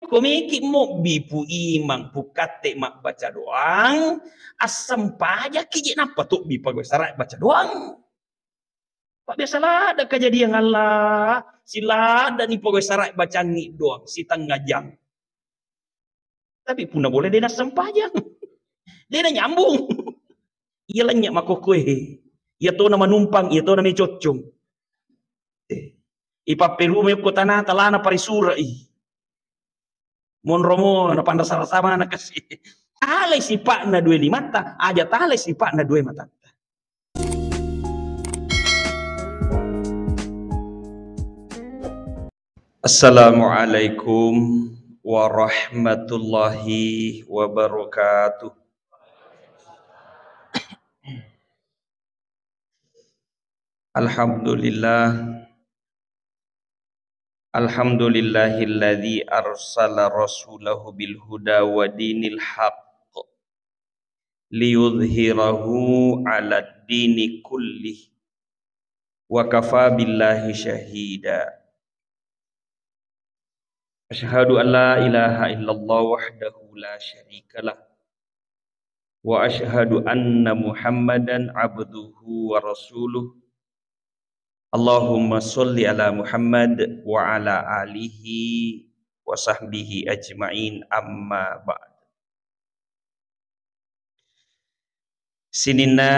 Komiki mo bipu imang pukate mak baca doang, asam paja kiji napa tuh bipa gue sarai baca doang. Pak biasalah ada kejadian Allah, sila ada nih pokoknya sarai baca ni doang, si tengah jam. Tapi puna boleh dia asam paja, dia dah nyambung. Ia lenyak mako kue, ia tahu nama numpang, ia tahu nama cocong. Ipa Peru me ko tanah talana parisura i. Mon romo na panda sama na kasi. Alay si pak na dua mata, aja talay si pak na dua mata. Assalamualaikum warahmatullahi wabarakatuh. Alhamdulillahilladzi arsala rasulahu bil huda wa dinil haqq liyudhhirahu 'alad dini kullih wa kafa billahi syahida. Asyhadu an la ilaha illallah wahdahu la syarikalah wa asyhadu anna Muhammadan abduhu wa rasuluh. Allahumma sholli ala Muhammad wa ala alihi wa sahbihi ajma'in, amma ba'd. Sinina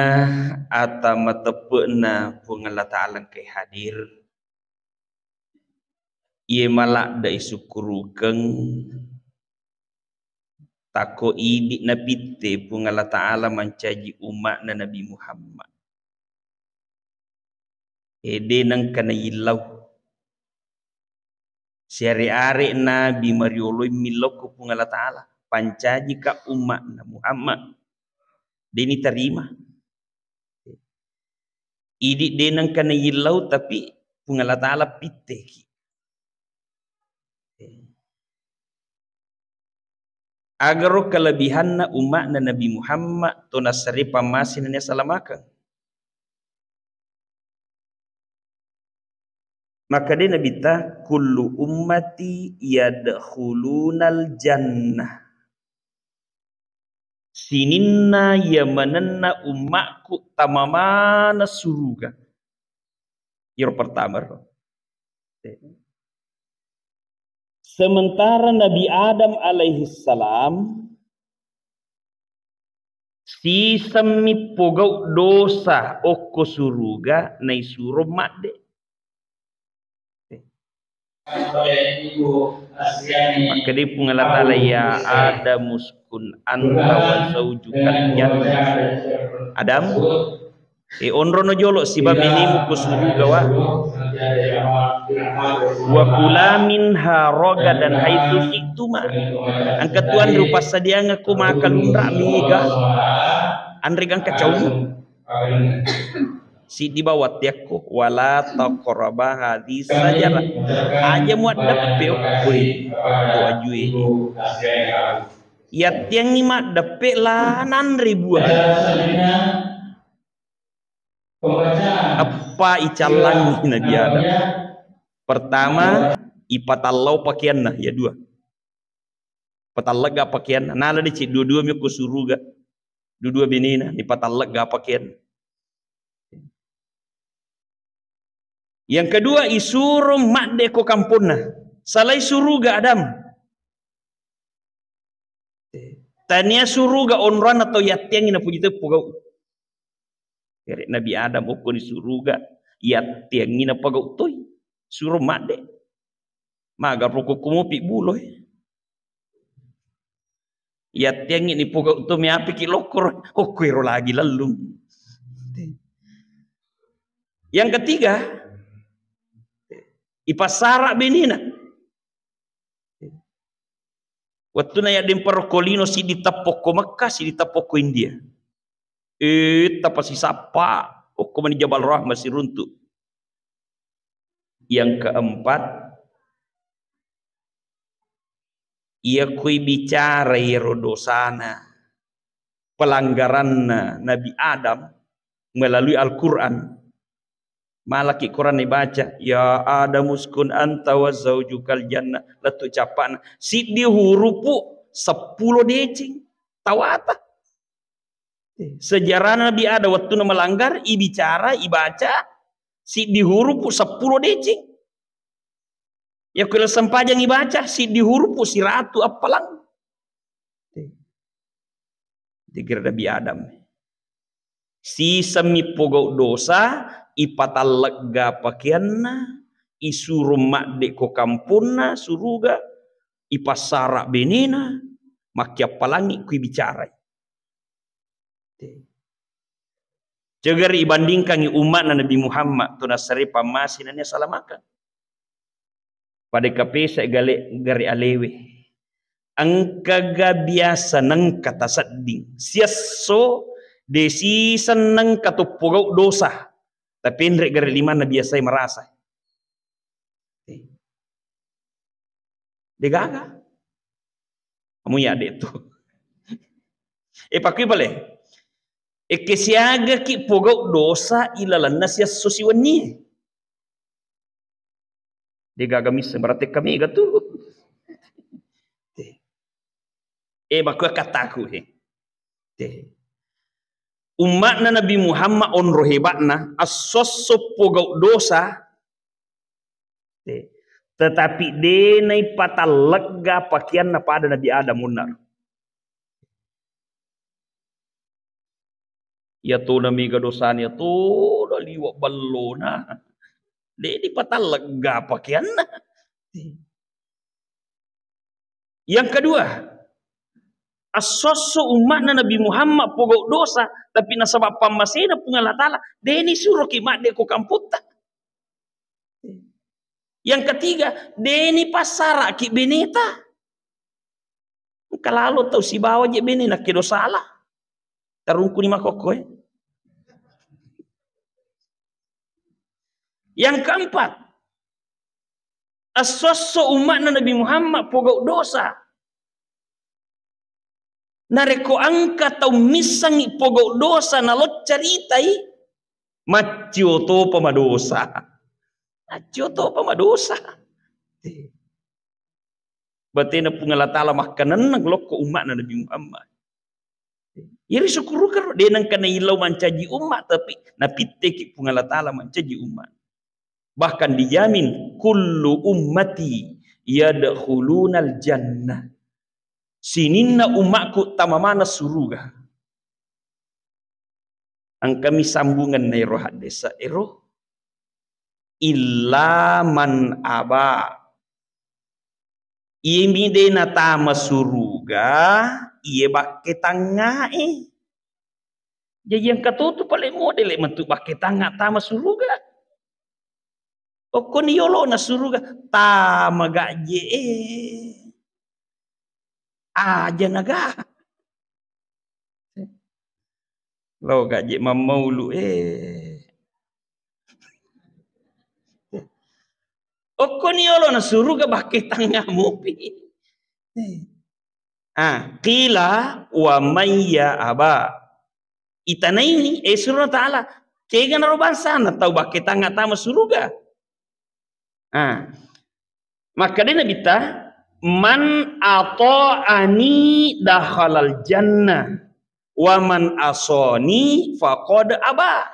atama tepena pungala ta'ala ke hadir. Ia malak da isukurukeng tako idik na pitte pungala ta'ala mancaji umat na Nabi Muhammad. Ede nang kana ilau siari-ari Nabi marioloi miloko pungala ta'ala pancaji ka umat na Muhammad deni terima idik de nang kana ilau tapi pungala ta'ala piteki agar kelebihan na umat na Nabi Muhammad to nasari pamasin na salamakan. Maka dia Nabi ta kullu ummati yadkhulunal jannah. Sininna yamananna ummakku tamamana suruga. Yang pertama. Sementara Nabi Adam alaihi salam si semi pogau dosa oko suruga nai suruh makde. Maka dia pungala ta'ala ya Adam muskun anta wa zawjukal jannah. Adam onrono jolo si babini muku suruga wa kula minha roga dan haitsu siktuma. Angkat tuan rupa sadia ngaku makan undra miga andregang kacau si di bawah tiakku wala taqraba hadis saja aja muat depe okoi to ajue ya tiang ni mak depe lah 6.000 apa icalang Nabi Adam. Pertama ipatallau pakaian nah ya dua patallaga pakaian nah ada di dua-dua mi ku suruga dua-dua benina ipatallaga pakaian. Yang kedua isuruh makde ko kampuna salai suruga Adam tania suruga onran atau yatiang ina puji tepugau Nabi Adam ukun suruga yatiang ina pagau toy suruh makde maga rokok kumu pi buloy yatiang ini pugau to mi api ki lokor okuiro lagi lalu. Yang ketiga ipasara benina. Waktu na ya demparkolino si ditapoko Mekah si ditapoko India. Tapasi sapa oko mani Jabal Rahmah si runtuh. Yang keempat ia kui bicara dosana pelanggaran Nabi Adam melalui Al-Quran Malaki Quran dibaca, ya Adam uskun anta wa zaujukal jannah. Letu capan si di hurupu 10 decing. Tawata. Sejarah Nabi ada waktu melanggar, bicara, ibaca, si di hurupu 10 decing. Ya kalau sempajang ibaca, si di hurupu si ratu apalang. Dikira Nabi Adam. Si semi pogok dosa, ipatal lega pakaianna, isuruh mak dek ko kampuna, suruga, ipasara benena, makia palangi kui bicara. Jagar ibandingkan umat Nabi Muhammad tu nasari pamasinannya salah makan. Pada kape saya gari alewe. Angkaga biasa nang kata sading. Siaso desi seneng kata pogok dosa. Tapi ndrek gari lima na biasa merasa. Degaga. Kamu ya dek tu. Pakui boleh. Kesiaga ki pogok dosa ilalan nasya sosiwani. Degaga misa berarti kami gatu. Bakua kataku umat na Nabi Muhammad onro hebatna asoso pogok dosa tetapi denai patal lega pakaian na pada Nabi Adam munar ya tu nami gadosan ya tu dah liwat balona de di patal lega pakaian na. Yang kedua, asoso umat Nabi Muhammad pogok dosa tapi nasabab pamasena pungalah ta'ala deni suruh kimak deko kamputa. Yang ketiga, deni pasara ki beneta. Kalau tahu si bawa je benena ki dosalah. Tarungku ni makoko. Yang keempat, asoso umat Nabi Muhammad pogok dosa. Nareko angka tau misangi pogok dosa nalot caritai macio to pamadosa. Macio to pamadosa. Berarti na pungalah ta'ala makanan nang loko umat na Nabi Muhammad. Iri syukur karo dia nang kana ilau mancaji umat tapi napitte ki pungalah ta'ala mancaji umat. Bahkan dijamin kullu ummati yadkhulunal jannah. Sininna umatku tamamana suruga. Ang kami sambungan na iro hadesa iro illa man aba. Imi de na tama suruga iye bakke tanga Jadi yang katutu paling model mentu bakke tanga tama suruga. Okon yolo na suruga tama gaje aja naga lo gaji mamaulu okoni olo na suruga bakke tangga mupi qila wa mayya aba itanaini surah ta'ala kega naroban sana tau bakke tangga tama suruga maka dia nabita man ata'ani dakhalal jannah wa man asoni faqad aba.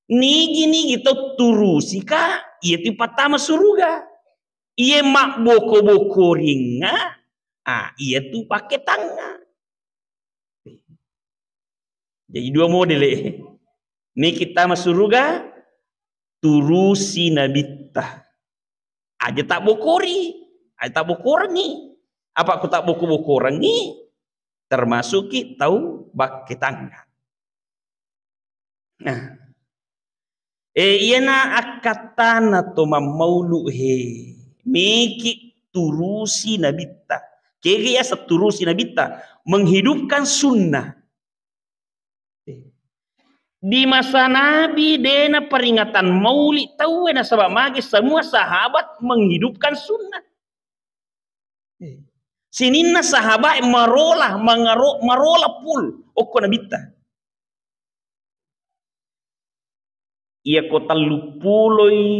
Nigi gitu turusi ka ieu ti patama suruga. Ieu mak boko-boko ringa. Ieu tu pake tanga. Jadi dua model Ni kita masuruga turusi nabita. Aja tak bokori. Tak bokorangi. Apa aku tak bokorangi? Termasuk kita tahu bak tangga. Nah. Iyana akatana to mamaulu Miki turusi nabita. Kaya seturusi nabita. Menghidupkan sunnah. Di masa Nabi dena peringatan maulid tahu na sebab magis semua sahabat menghidupkan sunnah. Sininna sahabat marola pul okko nabita. Ia ko 30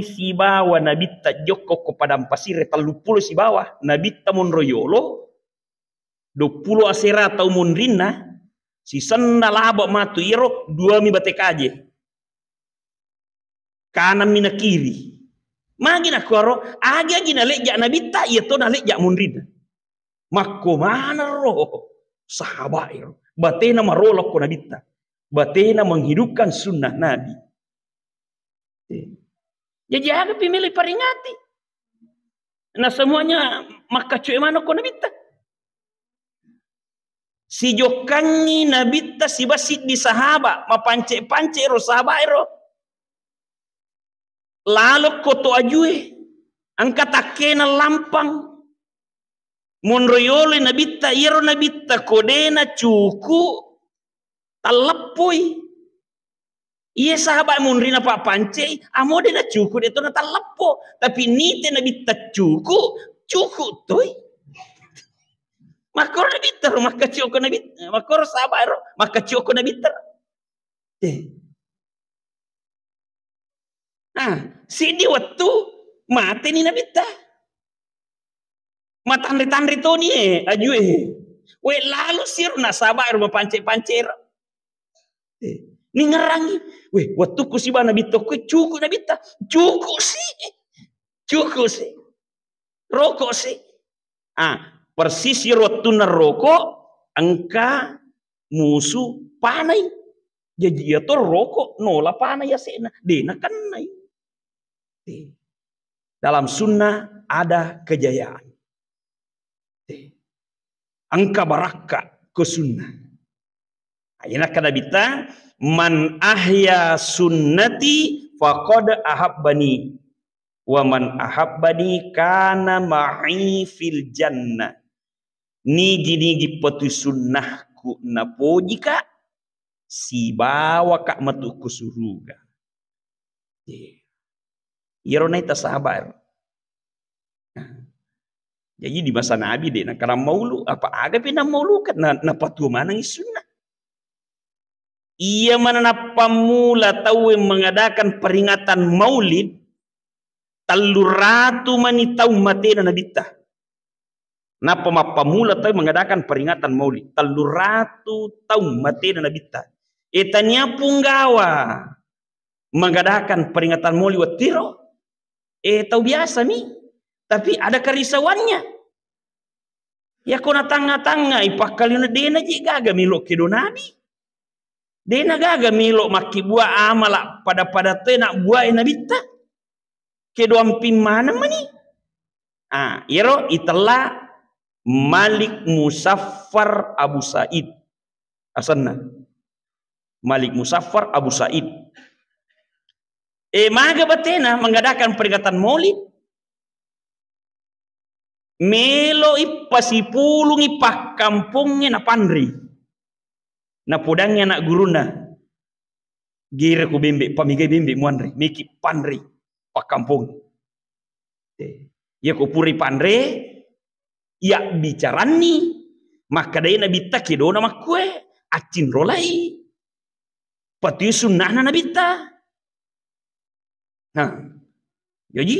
si bawa nabita joko ko padang pasir 30 si bawa nabita mon royolo 20 asera tau mon rinna si senda laba matu iro 2 mi bate kaje kanan mina kiri magi na koro agi na leja nabita ia to na leja mon rinna makko mana roh sahabat iro batena marolok ko nabita batena menghidupkan sunnah nabi. Jadi agak pemilih peringati. Nah semuanya maka cuy mana ko nabita. Si jokangi nabita si basit di sahabat mapance-pance ro sahabat ro. Lalu koto ajue angkat akena lampang. Monroyole nabita iro nabita kodena cuku talepoi. Iya sahabat munrina pak pance, amode na cukup itu na talapo, tapi nite na bitta cukup toy. Makor na bitter, maka cukup na bitter, makor sahabat ro, maka cukup na bitter. Nah, si di waktu mati ni na bitta. Matandri-tandri to ni ajue. We lalu sir na sahabat ro mapance-pance ro. Ni ngerangi, weh, waktu ku si bana bito ku cukup na bita, cukup sih, rokok sih. Persis waktu na rokok, angka musuh panai, jadi ya to rokok nola panai ya sena, dena kanai. Dalam sunnah ada kejayaan, angka baraka ke sunnah. Ayana kada bita. Man ahya sunnati faqad ahabbani wa man ahabbani kana ma'i fil jannah. Nigi patu sunnahku napojika si bawa kak matu ku suruga. Iro naita sahabat. Jadi di masa Nabi deh, nah karena maulu apa aga pina maulu kan na patu mana sunnah. Ia mana pamula tahu mengadakan peringatan maulid taluratu mani tahu matena nabita. Napa pamula tahu mengadakan peringatan maulid taluratu tahu matena nabita. Etanya punggawa mengadakan peringatan maulid watiro. Tahu biasa nih, tapi ada kerisauannya. Ya kona tanga-tanga ipakaliuna dena jiga milok kedo nabi. Dena gaga milo maki buah amala pada tenak buah nabita. Kedua pin mana mani? Iro itulah Malik Musaffar Abu Said. Asanna. Malik Musaffar Abu Said. Maga batena mengadakan peringatan Maulid. Melo ipasipulung ipak kampungnya na pandri. Na podangnya nak guruna gira ku bimbe pamigai bimbe muanre miki pandri pak kampung ya ku puri pandre ya bicarani maka dai nabi ta kedona makue acin rolai pati sunnah na nabi ta jadi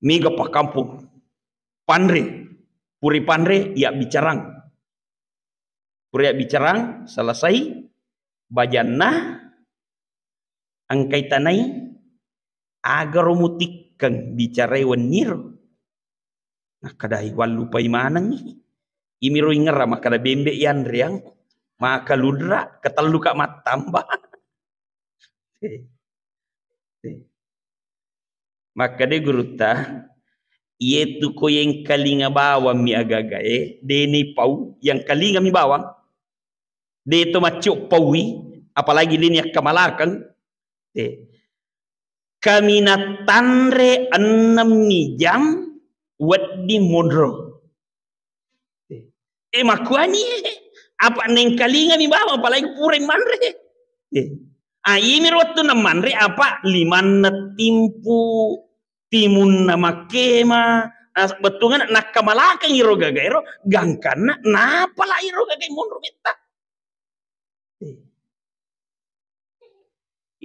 miga pak kampung pandre puri pandre ya bicarang Puriak bicarang selesai bajana angkai tanai agar mutikkan bicarai wanir. Nah kadai walu pai manang imiro ingera maka da bembe yan riang maka ludra ketalu kak matamba. Maka de guruta ietu ko yang kalinga bawang mi agaga deni pau yang kalinga mi bawang de itu macuk paui apalagi linia kemalakang kami natanre 6 jam wadi modro makuani apa neng kalinga mi bawang apalagi pure manre ini waktu manre apa 5 timpu timun nama kema betungan nak kamalakang iro gagairo gangkana napa lah iro gagai mundur minta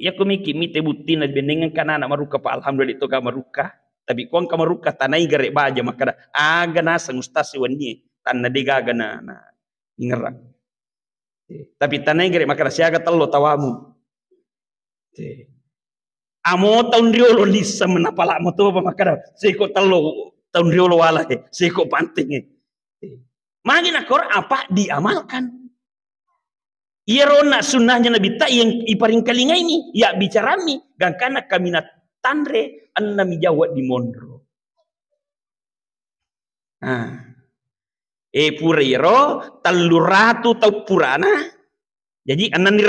Ya ko miki mite buti na benengan kana na maruka pa alhamdulillah itu ka maruka. Tapi kung ka maruka tanay gare baja makada aga na sang ustasi wani tan na digaga na ingerang. Tapi tanay gare makada siaga tello tawamu. Amo tahun riolo lisa menapala mo to pa makada seko tello tahun riolo wala seko panting. Magi nakor apa diamalkan. Irona sunnahnya Nabi ta yang iparing kalinga ini ya bicarami gangkana kami na tanre anna mi jawat di mondro. Pura iro taluratu tau purana. Jadi annan ni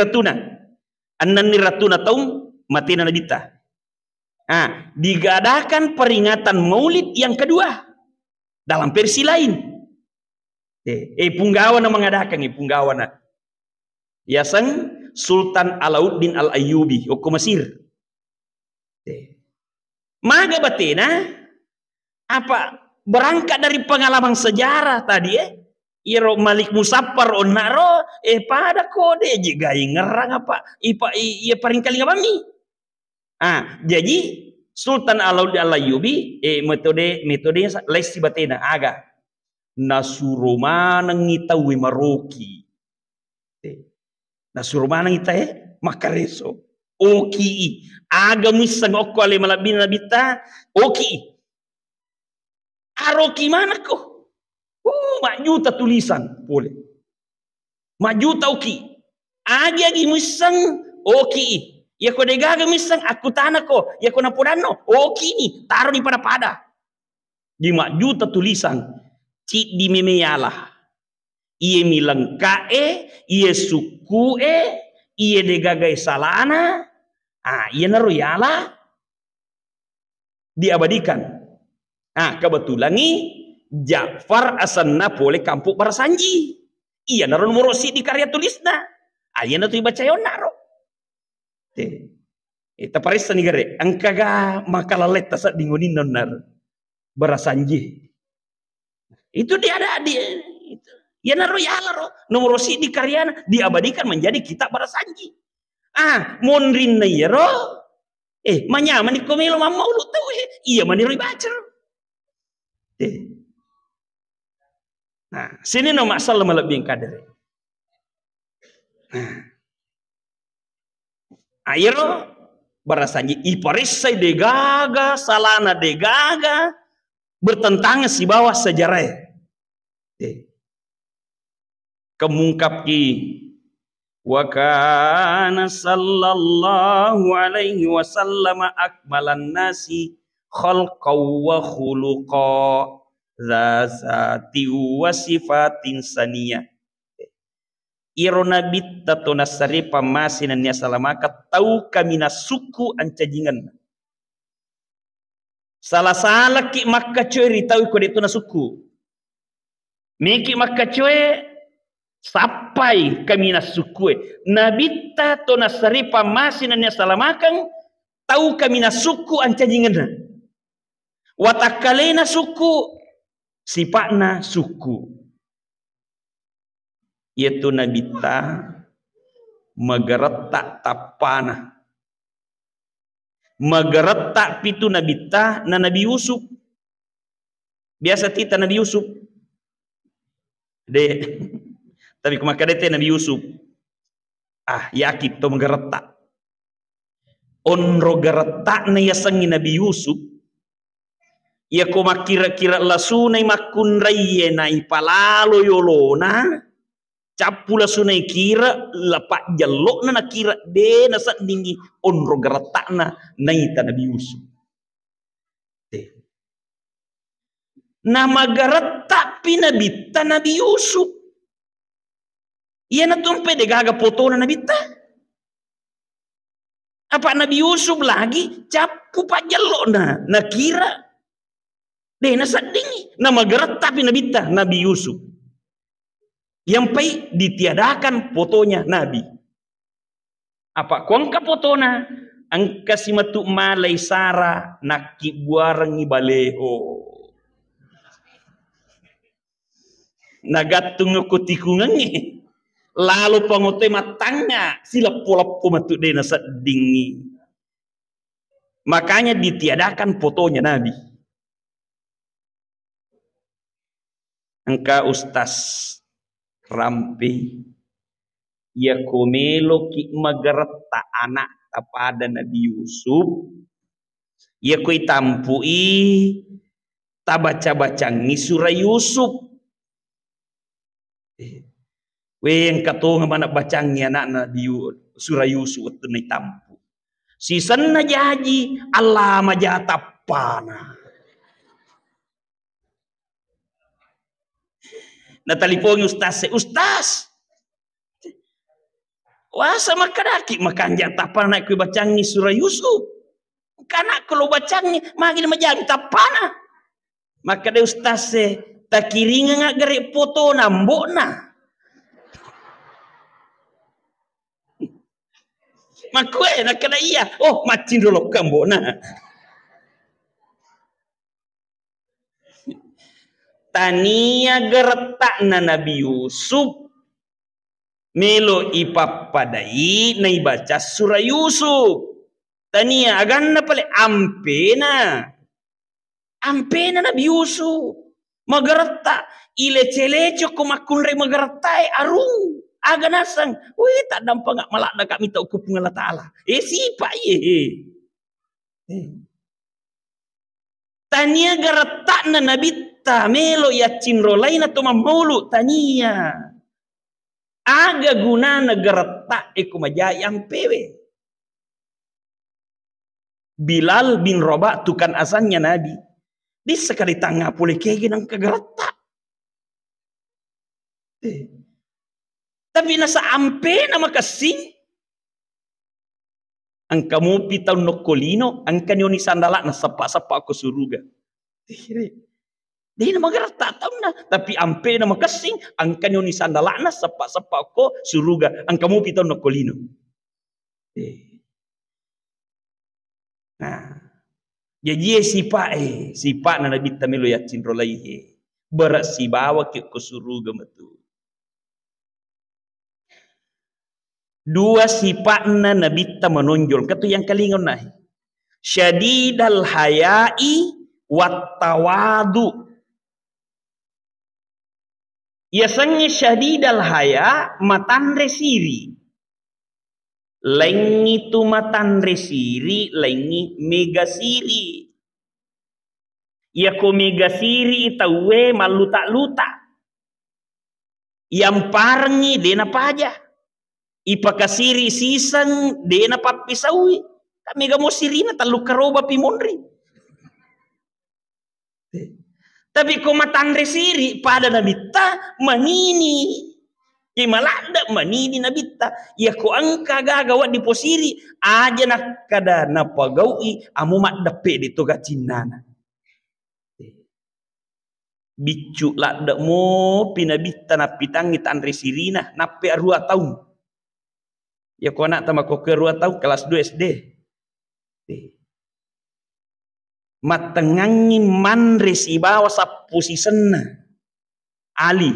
ratuna tau mati na Nabi ta. Digadakan peringatan Maulid yang kedua dalam versi lain. Punggawa na mengadakan punggawa na. Yasan Sultan Alauddin Al-Ayyubi o Mesir. Maga batena apa berangkat dari pengalaman sejarah tadi iro Malik Musaffar onaro pada kode jigai ngerang apa ia paling kali ngabami. Jadi Sultan Alauddin Al-Ayyubi metode lesi batena aga nasuruma ngitawi maroki. Nasurumana kita makareso oki aga misang okko ale malabin nabita oki aroki mana ko majuta tulisan boleh majuta oki agi misang oki ya ko degaga misang aku tanah ko ya ko napodano oki ni taruh di pada di majuta tulisan ci di memeyalah iye milang kae, iye suku iye degagai salana, iye naruyala diabadikan. Kebetulan ni Ja'far asanna pole kampung Barasanji. Iya naron morosi di karya tulisna. Iye na tu ibacayon naro. Ita parisa ni gare, angkaga makalalet tasa dingunin nonar Barasanji. Itu dia ada di itu. Ya naro ya laro nomor si di karyana diabadikan menjadi kitab Barasanji. Monrin na yero. Manyaman di komelo mamau lu tahu iya maniru baca. Sini no masalah melebih kader. Ayero Barasanji iparisai degaga salana degaga bertentangan si bawah sejarah. Kemungkap ki wa kana sallallahu alaihi wasallam akmalan nasi khalqaw wa khuluqa zati wa sifatin saniyah iro nabi tato nasari pamasinan ya salamaka tau kamina suku ancajingan salah ki makka coy tau ko detu na suku meki makka coy sampai kami nasukue nabi tato nasari pamasinan ya salamakan tahu kami nasuku ancajingan watakalena suku sipakna suku yaitu nabi ta magaretak tapana magaretak pitu nabi ta na Nabi Yusuf biasa tita Nabi Yusuf tapi kumakadete Nabi Yusuf yakit to magaretak onro garetak na yasangi Nabi Yusuf ya kumakira-kira lasunay makunraye na ipalalo yolona capu lasunay kira lapak jalok na nakira de nasa dingi onro garetak na naita Nabi Yusuf nama garetak pinabita Nabi Yusuf iya na tumpe degaga foto na nabita. Apa Nabi Yusuf lagi capu pajalo na nakira. Nasadingi nama gerak tapi nabita Nabi Yusuf. Yang pai ditiadakan fotonya Nabi. Apa kuangka fotona angka simatu malai sara naki buarangi baleho. Nagatung ko tikungangi. Lalu pengote matangnya sila pola matu dena sedingi. Makanya ditiadakan fotonya Nabi. Engkau Ustaz Rampi ya komelo ki magarta anak kepada Nabi Yusuf ya kui tampui ta baca-bacangi surah Yusuf. Yang katonga mana bacangnya anak Nabi surah Yusuf itu ni tampu. Si sana jaji Allah majatapana. Na telepon Ustaz. Wah sama kadaki makan jatapan nak ku bacangi surah Yusuf. Kanak kalau bacangi makin majang tapana. Maka de Ustaz tak kiringa ngak gere foto nambona. Makwe nak kena iya. Oh macin dulu kambona. Tania geretak na Nabi Yusuf. Melo ipapadai na ibaca surah Yusuf. Tania aganna pale ampena Nabi Yusuf. Magarata ilece-lece ko makunre magaratai arung. Aga nasang, wih tak dampak ngak malak dah kak minta ukur Allah Ta'ala. Siapa ye? Tania geretak na Nabi ta melo ya cinro lain atau mamulu tania. Aga guna negara tak majayang pewe. Bilal bin Rabah tukan asalnya Nabi. Di sekali tangga boleh kegi nang kegertak. Tapi nasa ampe nama kasing. Angkamu pitau nokolino, angkan yoni sandalak na sapa-sapa aku suruga. Dia nama gerak tak tahu na, tapi ampe nama kasing, angkan yoni sandalana sapa-sapa ko suruga, angkamu pitau nokolino. Nah, jadi sipa na nabi tamilo ya cinrolai berat si bawa ke suruga matu. Dua sifatna nabi ta menonjol, katu yang kalingon nahi. Syadidal hayai wat tawadu. Iasanya syadidal haya matandre siri. Lengi tu matandre siri, lengi mega siri. Ia ko mega siri itawe maluta-luta. Yang parengi dena paja. Ipaka siri sisang dena papisawi. Kami gamo sirina talu karoba pimonri. Tapi ko matandre siri pada nabita manini. Yang malanda manini nabita. Ya ko angka gagawat di posiri. Aja nak kada napagawi. Amu mak dape di toga cinana. Bicu lak dak mo pinabita napitangi tandre sirina. Nape 2 tahun. Ya ko anak tambah ko ke 2 tahun kelas 2 SD. Matengangi manres ibawa sa posisena Ali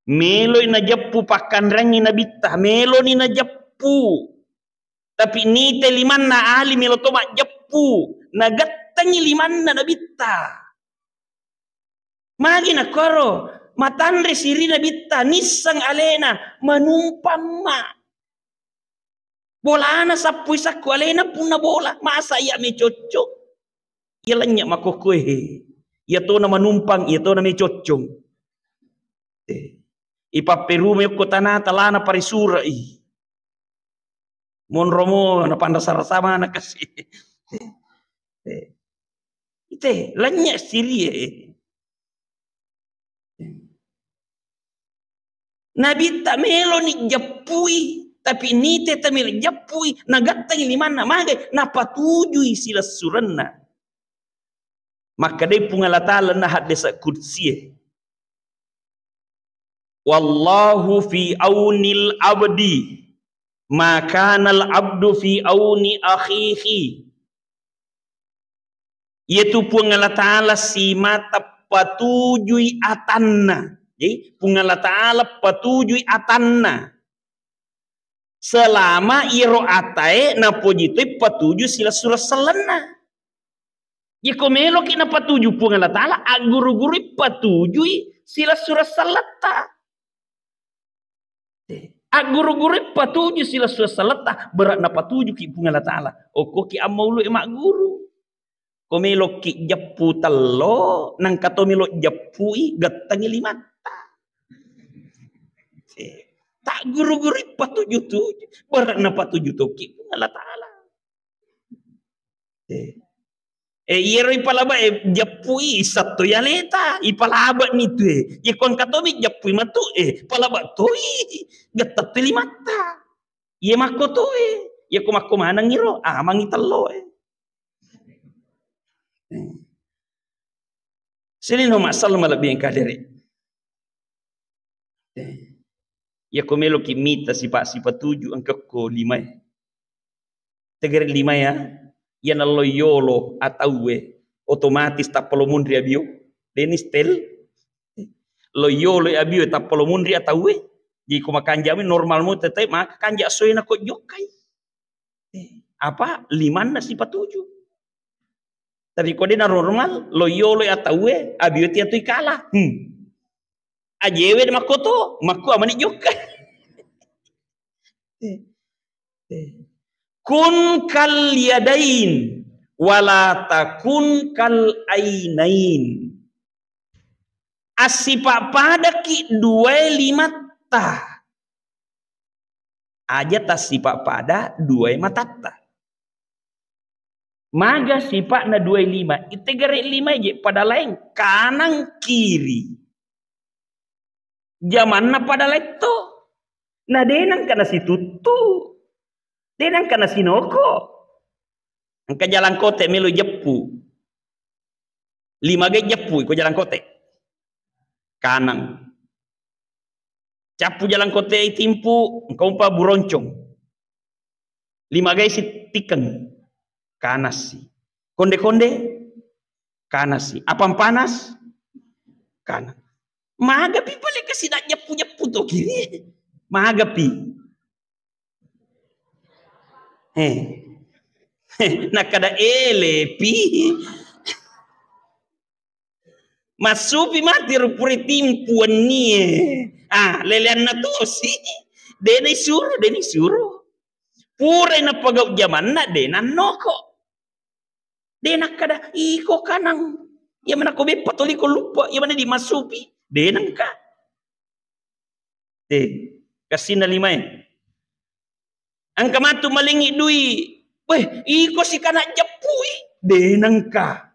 melo ina jappu pakan rangi nabita melo ni na jappu tapi ni te limanna Ali melo to mak jappu nagattangi limanna nabita magi na koro matanre siri nabita nisang alena manumpam ma bola na sapu isaku alena puna bola masa ya me cocok ya lenyak makokue ya to na manumpang ya to na me cocok ipa peru me kota na talana parisura mon romo na pandasar sama na kasi ite lenyak siri nabi ta melo ni japui tapi ni te tamil japui nagatang limanna magai napatujui sila suranna maka dai pungalatala na hadisa kursi wallahu fi aunil abdi maka nal abdu fi auni akhihi yaitu pungalatala si mata patujui atanna Jadi pungala ta'ala patujui atanna. Selama iro atae na pojitoi patuju sila sura selena. Ya komelo kina patuju pungala ta'ala aguru-guru patujui sila sura salata. Aguru-guru patuju sila sura salata berat na patuju ki pungala ta'ala. Oko ki amaulu emak guru. Komelo ki japu talo nang katomelo japui gatangi limata. Tak guru-guru patuju tu berat na patuju tu ki pungala ta'ala. Iro ipalaba japui satu ya leta ipalaba ni tu ye kon katomi japui matu palaba toi gatat limata. Ye mako tu ye ko mako manang iro mangi talo Sini no masalah malabih yang kadere. Ya komelo kimita sifat tujuh angka ko lima. Tegere lima ya. Ya nalo yolo atau otomatis tak perlu mundri abio. Denis tel. Lo yolo abio tak perlu mundri atau Jadi ko makanjami normal mo tetay maka kanja soy na ko jokai. Apa? Liman na sifat tujuh. Tapi kau dia normal, loyolo atau abio tiatu ikala. Ajewe de makoto, maku amani juga. Kun kal yadain, wala takun kal ainain. Asipa pada ki 25 ta. Aja tasipa pada 2 matata. Maga sifat na 25 itegare 5 je pada lain kanan kiri zaman na pada leto na denang kana situtu denang kana sinoko angka jalan kote melu jepu 5 ge jepu ko jalan kote kanan capu jalan kote timpu engkau umpa buroncong 5 ge sitikeng kanasi konde-konde kanasi apam panas kanan magapi pala kasi na nyapu-nyapu to kiri magapi nakada elepi masupi mati rupuri timpuan ni lelean na to si deni suruh pura na pagaw jaman na denan noko denak kada iko kanang ya mana ko be patuli ko lupa ya mana di masupi denang ka kasi na 5 ang kamatu malingi dui iko si kana japui denang ka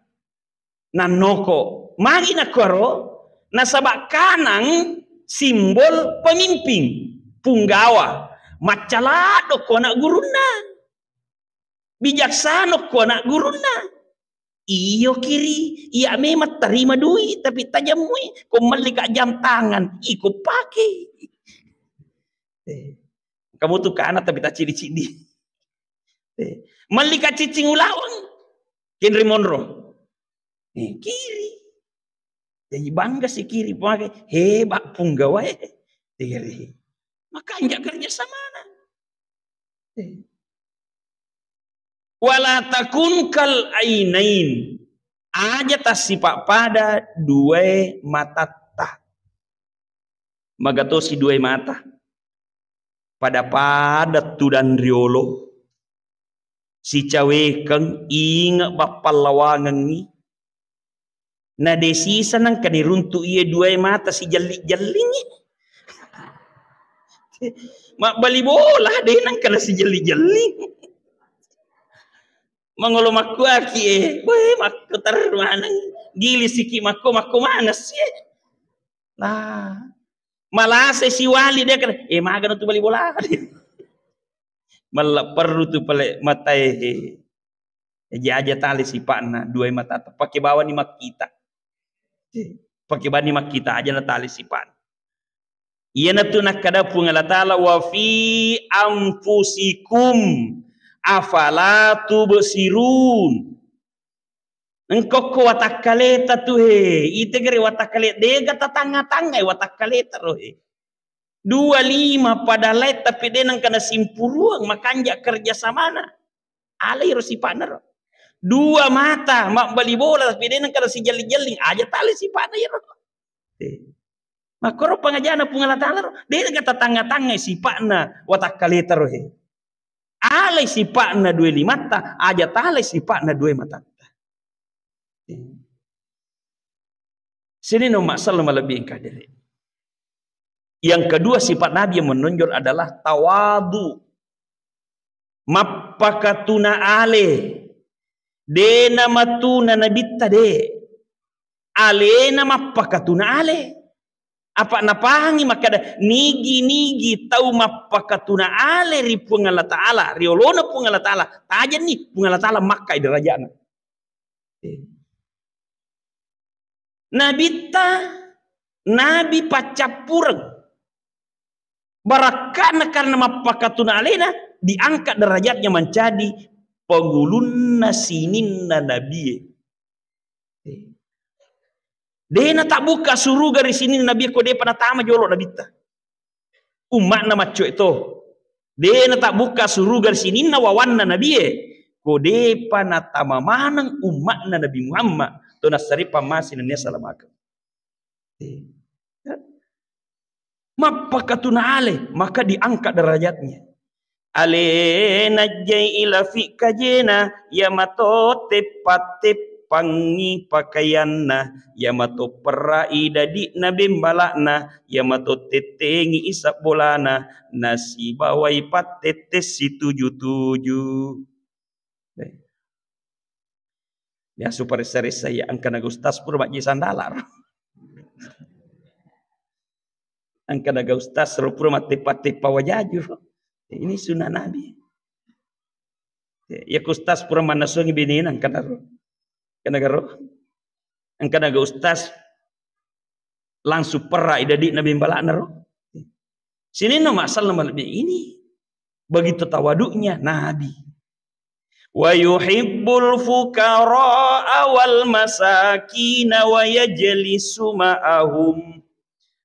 nanoko magi na koro nasaba kanang simbol pemimpin punggawa macalado ko anak guruna bijaksana ko anak guruna iyo kiri iya memang terima duit tapi tajamui ko malika jam tangan iko pakai kamu tuh kana tapi tak ciri-ciri malika cicing ulawang Henry Monroe kiri jadi bangga si kiri pakai hebat punggawa kiri makanya kerja sama wala takun kal ainain aja tasipak pada 2 mata ta magato si 2 mata pada tu dan riolo si cawekang ingat bapal lawangan ni na desisa nang kaniruntu iya 2 mata si jali-jaling mak bali bola deh nang kana si jali-jaling mangolo makku aki makku termanang gili siki makku mana sih lah malah si wali dia kan maga tu bali bola malah perlu tu pale matai aja tali si pakna 2 mata pakai bawa ni mak kita pakai bani mak kita aja na tali si pak iya na tu nak kada pungala taala wa fi amfusikum afala tubsirun Engkau ko watakaleta tu he. Ite gere watakaleta. Dega tatanga-tanga watakaleta roh he. 25 pada let tapi dia nang kana simpuruang makanja kerja samana. Alai ro si partner. 2 mata mak bali bola tapi dia nang kana si jeli-jeling aja tali si partner ya roh. Makoro pangajana pungalatala roh. Dia nang tatanga-tanga si partner watakaleta roh he. Alai si partner 25 mata aja tali si partner 2 mata. Sini no masalah lebih kadere. Yang kedua sifat Nabi yang menonjol adalah tawadu. Mappakatuna ale. Dena matuna nabitta de. Alena mappakatuna ale. Apa napahangi maka nigi tau mappakatuna ale ri pungala ta'ala. Riolona pungala ta'ala. Tajan nih pungala ta'ala makai derajana. Nabi pacapureng. Barakana karena mappakatuna alena diangkat derajatnya menjadi pengulunna sininna nabi. Dena tak buka suruh dari sini nabi ko de pana tama jolo nabita. Umat na maco itu. Dena tak buka suruh dari sini na wawanna nabi. Ko de pana tama manang umat na Nabi Muhammad. To nasari pamasin nya salamaka. Mappakatuna ale maka diangkat derajatnya. Ale najjai ila fi kajena yamato tepate pangi pakaianna yamato perai dadi nabi balakna yamato tetengi isap bolana nasi bawai patetes si 77. Ya super saya angkana Gustas purba jisandalar. Angkana Gustas rupur mati-pati pawajajur. Ini sunnah Nabi. Ya Gustas pura manasongi binin angkana ro. Angkana Gustas langsung perra idadi Nabi balakna ro. Sini no masalah lebih ini. Begitu tawaduknya Nabi. Wa yuhibbul fuqara wal masakin wa yajlisu ma'ahum.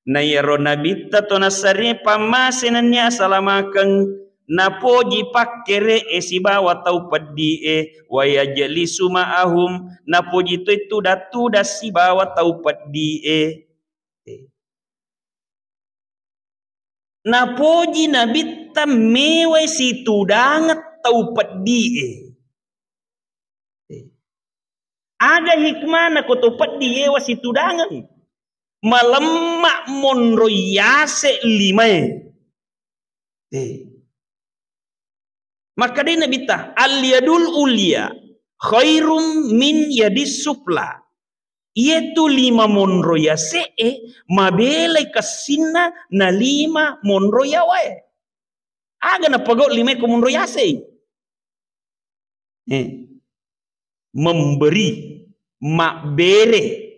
Nayaro nabi tato nasari pamasinannya salamakan napoji pakere si bawa tau pedi wa yajlisu ma'ahum napoji itu datu dasi bawa tau pedi napoji nabi tamewe si tudangat tau pedi ada hikmah na kotopat dia wasitu dangan malemak monroyase 5 maka dia nabi ta al yadul ulia khairum min yadis sufla itu 5 monroyase mabelai kasina na 5 monroyawae aga na pagau 5 ko monroyase memberi, makbere,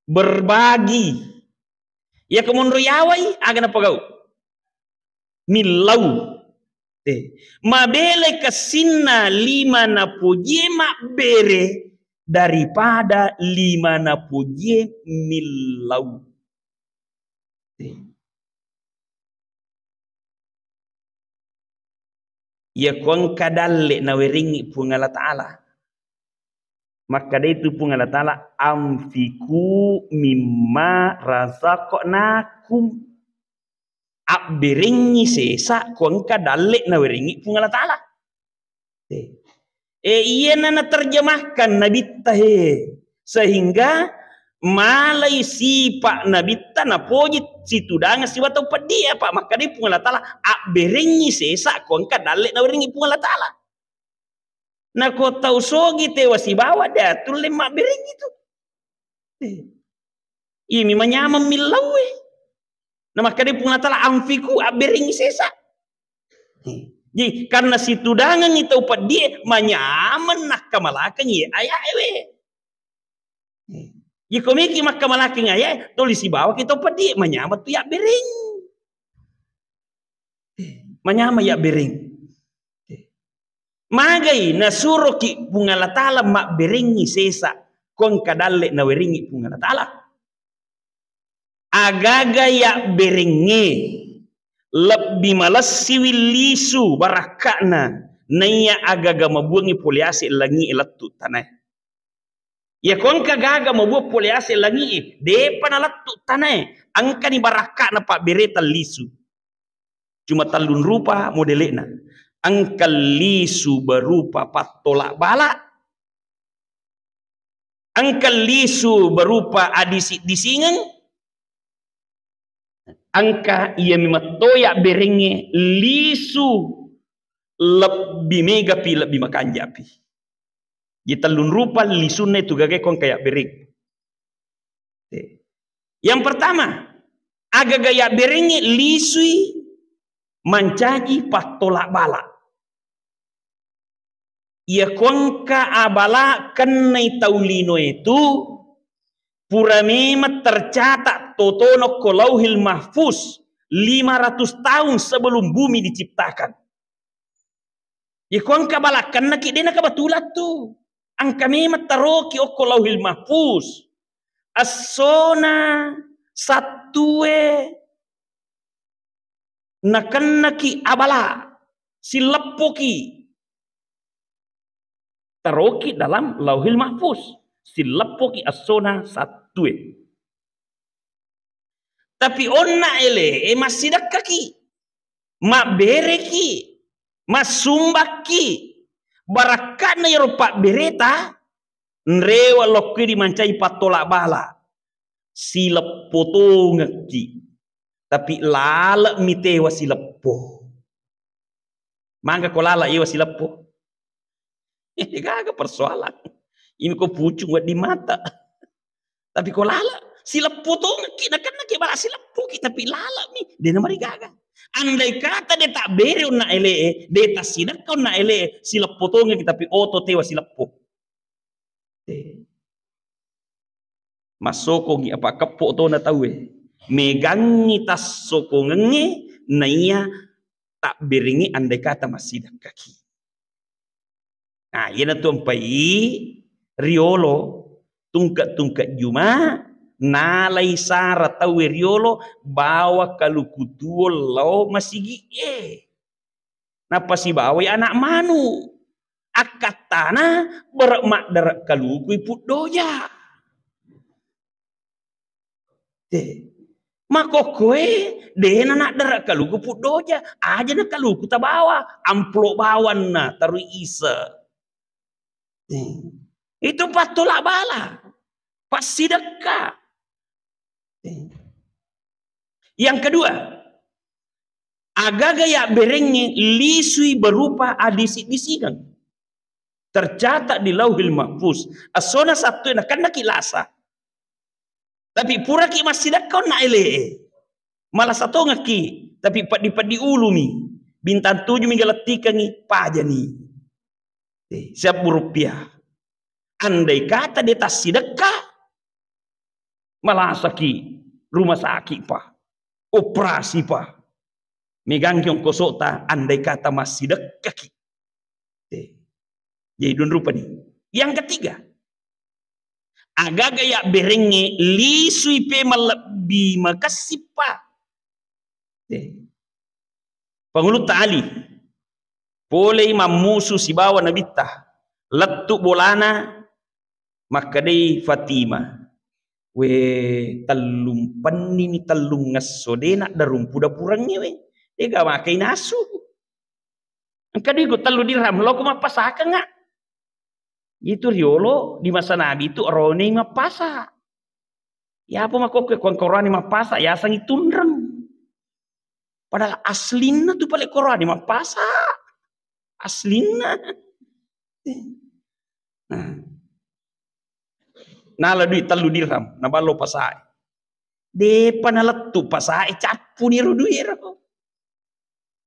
berbagi. Ya kemun royawai agak apa kau? Milau. Mabele kesinna 5 na puji makbere daripada 5 na puji milau. Ya kuang kadalle na weringi pungala ta'ala. Maka dia itu pun Allah Ta'ala amfiku mimma razaqnakum abbiringi sesa kuangka dalek na weringi pun Allah Ta'ala iya nana terjemahkan Nabi tahe sehingga malai sipak Nabi na pojit situ dangas si watau pedi apa maka dia pun Allah Ta'ala abbiringi sesa kuangka dalek na weringi pun Allah Ta'ala. Nah kau tahu sogi tewas si bawah dah tu lemak bering itu. Ini menyama milawe. Nah maka dia pun telah amfiku abering sesa. Jadi karena situ dangan itu upat dia menyaman nak kamalakan ya ayah ewe. Jadi komiki mak kamalakan ayah tulis si bawah kita upat dia menyama tu ya bering. Menyama ya bering. Magai na suruh ki pungala ta'ala mak beringi sesa kon kadale na weringi pungala ta'ala. Agaga ya beringi lebih malas siwilisu barakana naya agaga mabuangi poliasi langi elatu tanah. Ya kon kagaga mabuang poliasi langi de panalatu tanah angka ni barakana pak bereta lisu. Cuma talun rupa modelena. Angka lisu berupa patolak bala. Angka lisu berupa adisi disingan. Angka ia mematoya berenge lisu lebih megapi lebih makanjapi. Kita lun rupa lisunnya itu gage kon kayak bereng. Yang pertama, agak gaya berenge lisui mancaji patolak bala. Ia konka abala kenai taulino itu pura memang tercatat totono kolauhil mahfuz 500 tahun sebelum bumi diciptakan. Ia konka bala kena kidena kebetulan tu. Angka memang taroki o kolauhil mahfuz. Asona satue nakanaki abala silepoki taroki dalam lauhil mahfuz silepoki asona satue. Tapi onna ele masih dekaki mak bereki masumbaki barakana Eropa bereta nrewa lokki dimancai patolak bala silepoto ngeki tapi lala mitewa silepo mangga ko lala iwa silepo gaga persoalan ini ko pucung buat di mata tapi ko lala silepo to ngeki nak bala silepo ki tapi lala mi de namari gaga andai kata de tak bere na ele de tak sidak kau na ele silepo to ngeki tapi oto tewa silepo masokongi apa kepok to na tahu megangi tas sokongengi na iya tak beringi andai kata masih dak kaki. Nah, yana tumpai riolo tungkat juma nalai sara tahu riolo bawa kalukutuo lau masigi napa si bawa anak manu akatana bermak darat kaluku iput doja. Mako koe deh nak darat kaluku put doja aja nak kaluku tak bawa amplop bawan na taruh isa. Itu patolak bala pas sedekah. Yang kedua, agak gaya berengnya lisui berupa adisi disigang tercatat di lauhil mahfuz asona satu nak kena kilasa tapi pura ki masih dak kau nak ele malah satu ngaki tapi padi ulu mi bintang 7 minggu letikan ni paja ni siap rupiah andai kata dia tas sedekah malah sakit rumah sakit pak operasi pak megang yang kosota andai kata masih sedekah ki jadi dun rupa nih. Yang ketiga, agak gaya berenge lisui pe lebih makasih pak. Pengulut ta'ali boleh mamusu si bawa nabita letuk bolana maka dei Fatima we talung panini talung ngasodena darum puda purangnya we ega makai nasu angka digo talu dirham lo kuma pasaka nga itu riolo di masa Nabi itu rone mapasa ya apa mako ke korani mapasa ya sangi tunrang padahal aslina tu pale korani mapasa aslina nala duit talu dirham nabalo pasai de panaletu pasai capu ni ruduiro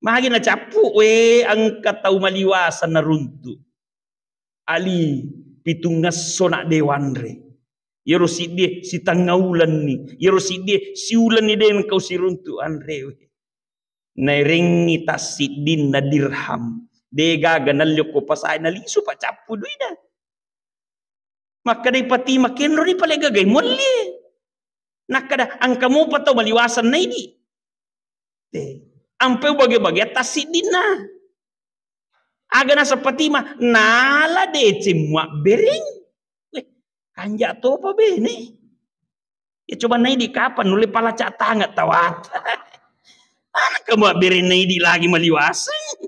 magi na capu we angkat tau maliwasan na runtu ali pitungas sonak dewanre yero si dia si tangaulan ni yero si dia si ulan ni den kau si runtu andre we nairengi tasidin na dirham Dega ganalyo ko pasay na liso pa chapu duida. Maka day pati makinro ni palegagay muli. Nakada ang kamu pa to maliwasan na ini. Ang bagi-bagi tasid din na. Aga na sa patima nala de cimwa bering. Kanja to pa bene. Ya coba na di kapan nuli pala cata nggak tawat. Anak kamu bering na di lagi maliwasan.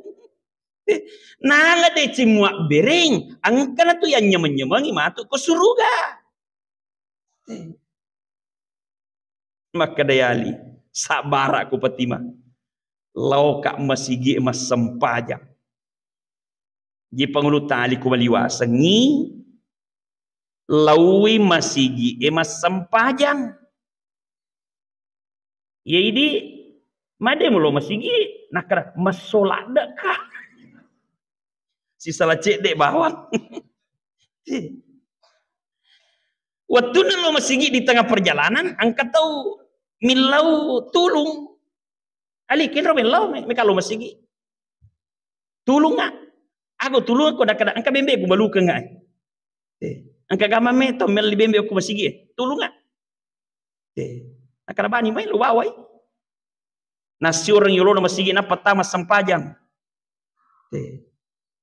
Nala de cimwa bering. Ang kana to yan nyaman-nyamangi matu ko suruga. Maka dayali sabar aku patima lau kak masigi emas sempajang di pangulut tali ku maliwasa ngi laui masigi emas sempajang yaidi made mulo masigi nakara masolak ka si salah cek dek bawang waktu lo masigi di tengah perjalanan angkat tahu milau tulung ali kinro milau me kalau masigi tulung nga aku tulung aku kada angka bembe aku balu ke nga angka gama me to mel bembe aku masigi tulung nga angka bani mai lu bawai nasi orang yolo na masigi na pertama sempajang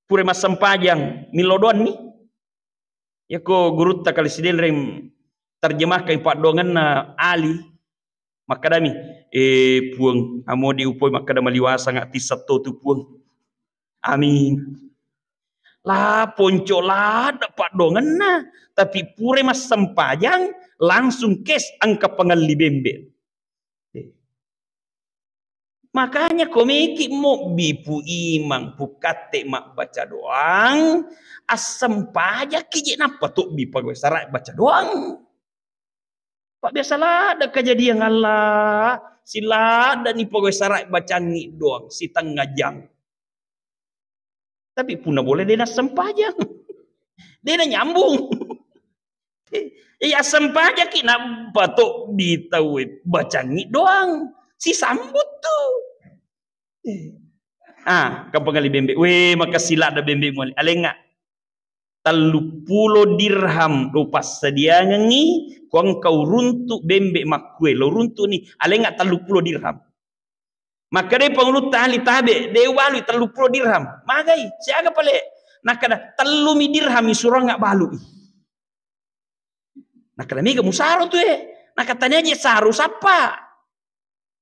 pure mas sempajang milodon ni ya ko guru tak kali sidel rem terjemah ke pak dongan na ali makadami puang amo di upoi makadama liwasa ngak tisato tu puang amin lah ponco lah dapat dongan na tapi pure mas sempajang langsung kes angka pengali bembe makanya komiki mo bipu imang pukate mak baca doang asam pajak kijik napa tuh bipa gue sarak baca doang pak biasalah ada kejadian Allah sila dan ipo gue sarak baca ngi doang si tengajang tapi puna boleh dia asam pajak dia nyambung iya asam pajak napa tuh bitawe baca ngi doang si sambut tuh kapangali bembe we maka sila ada bembe muli alenga 30 dirham rupas sedia ngi kuang kau runtuk bembe makwe lo runtuk ni alenga 30 dirham maka dia pengulut tali tabe dia walu 30 dirham magai siaga pale nakada 3 dirham surang ngak balu nakada mega musaro tuh nakatanya aja saru sapa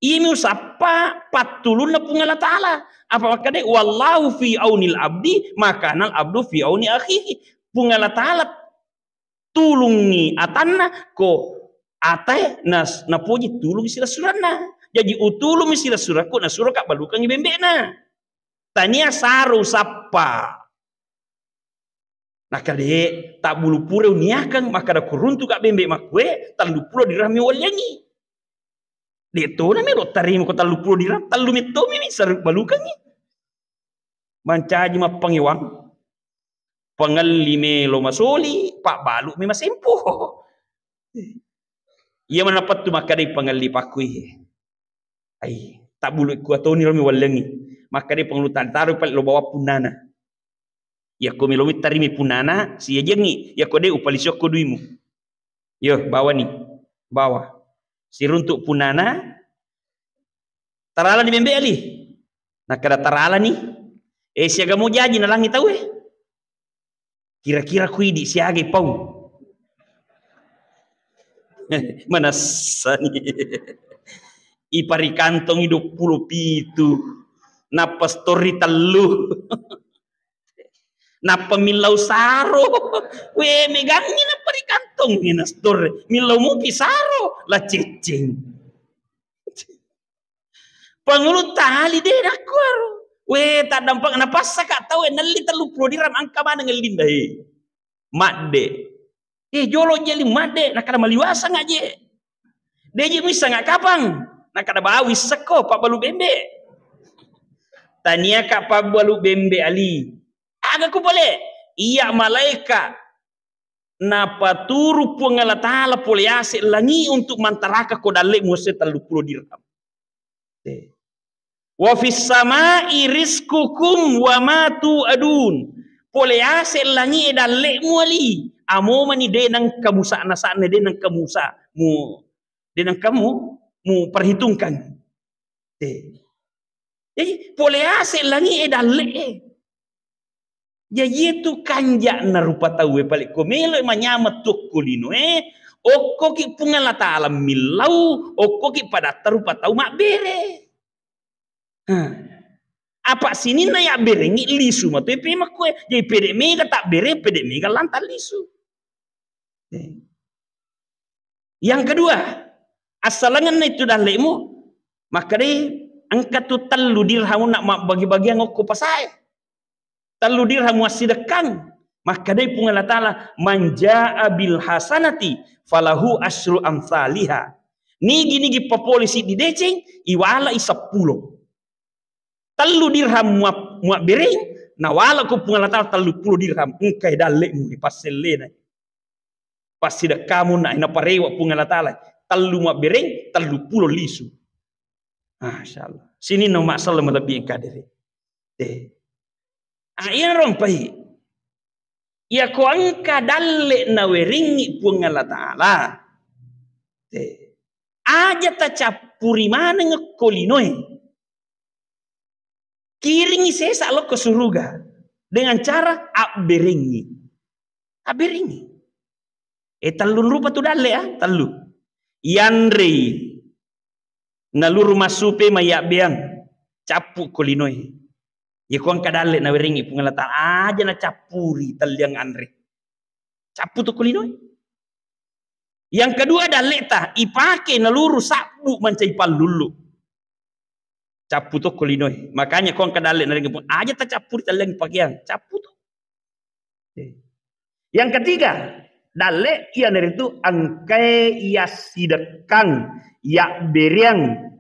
ini usapa patulun na pungala ta'ala apa makanya wallahu fi aunil abdi makanal abdu fi auni akhihi pungala ta'ala tulungi atanna ko atay nas napuji tulung sila surana jadi utulung sila suraku na suraka balukang ibembe na tania saru sapa nakade tak bulu pure uniakan makada kuruntu kak bembe makwe 30 dirham walyangi Dito na mero tarim ko 30 dirham, 30 mito mi saruk balukan ni. Mancaji mapangiwang. Pangalime lo masoli, pak balu mi masempo. Ia manapat tu makadai pangali pakui. Ai, tak bulu ku atau ni lo mi walengi. Makadai panglutan taruh pal lo bawa punana. Ya ko mi lo mi tarimi punana, si jengi, ya ko de upalisyo ko duimu. Yo, bawa ni. Bawa. Si runtuk punana tarala di bembe ali nak kada tarala ni siaga mo jaji na langit tahu kira-kira kui di siaga pau mana sani ipari kantong hidup puluh pitu na pastori telu na pamilaw saro we megangi na pari kantong ni nastor milaw mo pisaro la cicing pangulut tali deh aku we tak dampak na pasa kak tahu nali 30 dirham angka mana ngelinda madde jolo jeli madde nak kada maliwasa ngak je dia bisa ngak kapang nak kada bawis seko pak balu bembe tania kak pak balu bembe ali agak ku boleh iya malaika napa turu pungala taala poliase langi untuk mantaraka ko dalle mose 30 dirham Wa fis samai rizqukum wa ma tu'adun. Pole ase langi dalle muali. Amo mani de nang kamusa nasane de nang kamusa mu de nang kamu mu perhitungkan. Jadi pole ase langi dalle. Jadi itu kanja na rupa tahu balik komelo manyamat tuk kulino okko ki pungala ta'ala milau okko ki pada tarupa tahu mak bere. Apa sini na ya berengi lisu matu pe makwe jadi pede mega tak bere pede mega lantar lisu. Yang kedua asalangan itu dah lemu maka deh angkat tu tellu dirham nak bagi-bagi yang okko pasai tellu dirham wasidekang maka deh pungala ta'ala manja bil hasanati falahu asyru amsalihha. Nigi polisi di deceng iwala isapuluh tellu dirham muak bering na wala ko pungala ta'ala tellu puluh dirham engkai dalek mu paselle na pasti dak kamu na ina parewa pungala ta'ala tellu muak bering tellu puluh lisu. Masyaallah sini no masalah lebih kadere iya rong pai ya ko angka dalek na weringi pungala ta'ala aja ta capuri mana ngekolinoe kiringi sesa lo ke surga dengan cara aberingi. Talun rupa tu dalle ya talu. Yanri naluru masupe mayak beang capu kolinoi. Ya kuang kadalle na weringi pungala ta aja na capuri taliang andre. Capu tu kolinoi. Yang kedua dalle ta ipake naluru sabu mancai palulu. Capu tu kulinoi. Makanya kau kadale nari pun aja tak capur taliang pakaian. Capu tu. Yang ketiga, dale ia nari itu angkai ia sidekang, ia beriang,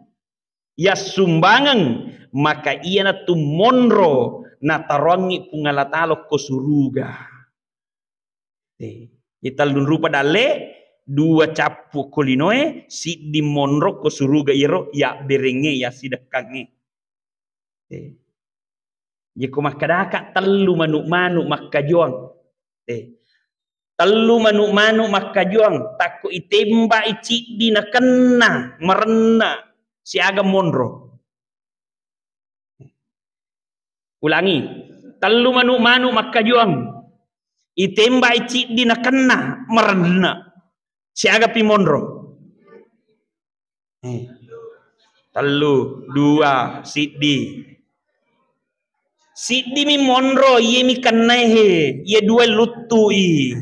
ia sumbangan, maka ia na tu monro na tarongi pungala ta'ala ko suruga. Kita lun rupa dale dua capu kulinoe si di monro ko suruga iro ya berenge ya sidekange jiko makadaka tellu manuk-manuk makajuang tellu manuk-manuk makajuang takku itemba ici di nakena merena si agam monro ulangi tellu manuk-manuk makajuang itemba ici di nakena merena si agapi monro telu dua sidi mi monro ye mi kanehe ye dua lutui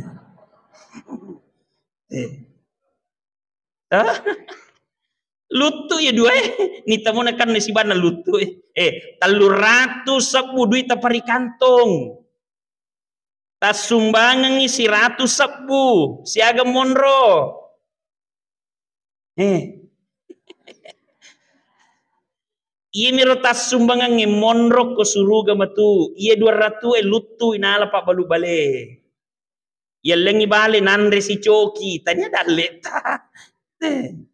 lutu ye dua ni tamu nakan si bana lutu telu ratus sabu duit tapari kantong tas sumbangan si ratus sabu si agam monro iya miro tas sumbangan monro ko suruga matu iya 200 lutu inala pak balu bale iya lengi bale nandre si coki tanya dalle ta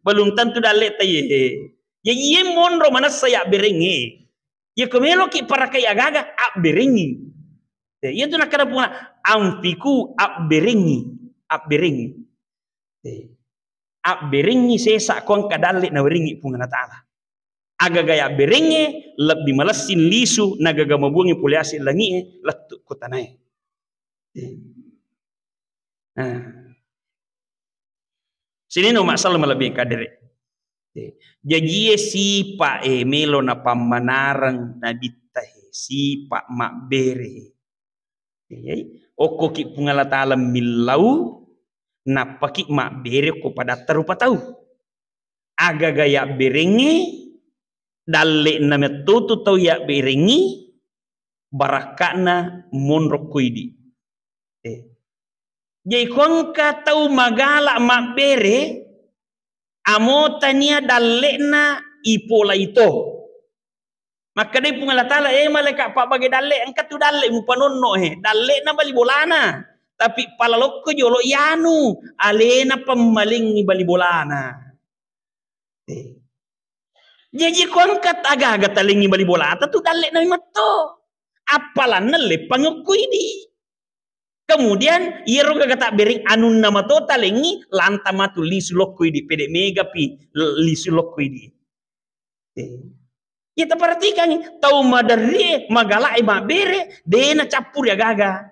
belum tentu dalle ta ye ya iya monro mana saya berenge ya komelo ki para kaya gaga ab berengi iya tu nak kada puna ampiku abberengi sesa kon kadalle na weringi pungana ta'ala aga gaya berengi lebih malesin lisu nagaga mabungi puliasi langi letuk kutanai sini no masalah lebih kadere jadi si pak melo na pamanarang na ditahe si pak mak bere oko ki pungala ta'ala milau na paki mak bere ko pada terupa tahu aga gaya berengi dalle na metutu tau ya berengi barakana monro kuidi jadi kongka tau magala mak bere amotania dalle na ipola ito maka dia pungala ta'ala malaikat pak bagi dalle angkat tu dalle mu panonno dalle na bali bolana tapi palalokko jolo yanu alena pemaling ni bali bolana Jadi ko angkat agak-agak talingi bali bola tu dalek na mato. Apalan nele pangukui di. Kemudian iro kata bering anun nama to talingi lantamatu lisulokui di pede mega pi lisulokui di. Kita perhatikan tahu madari magala ima bere dena capur ya gaga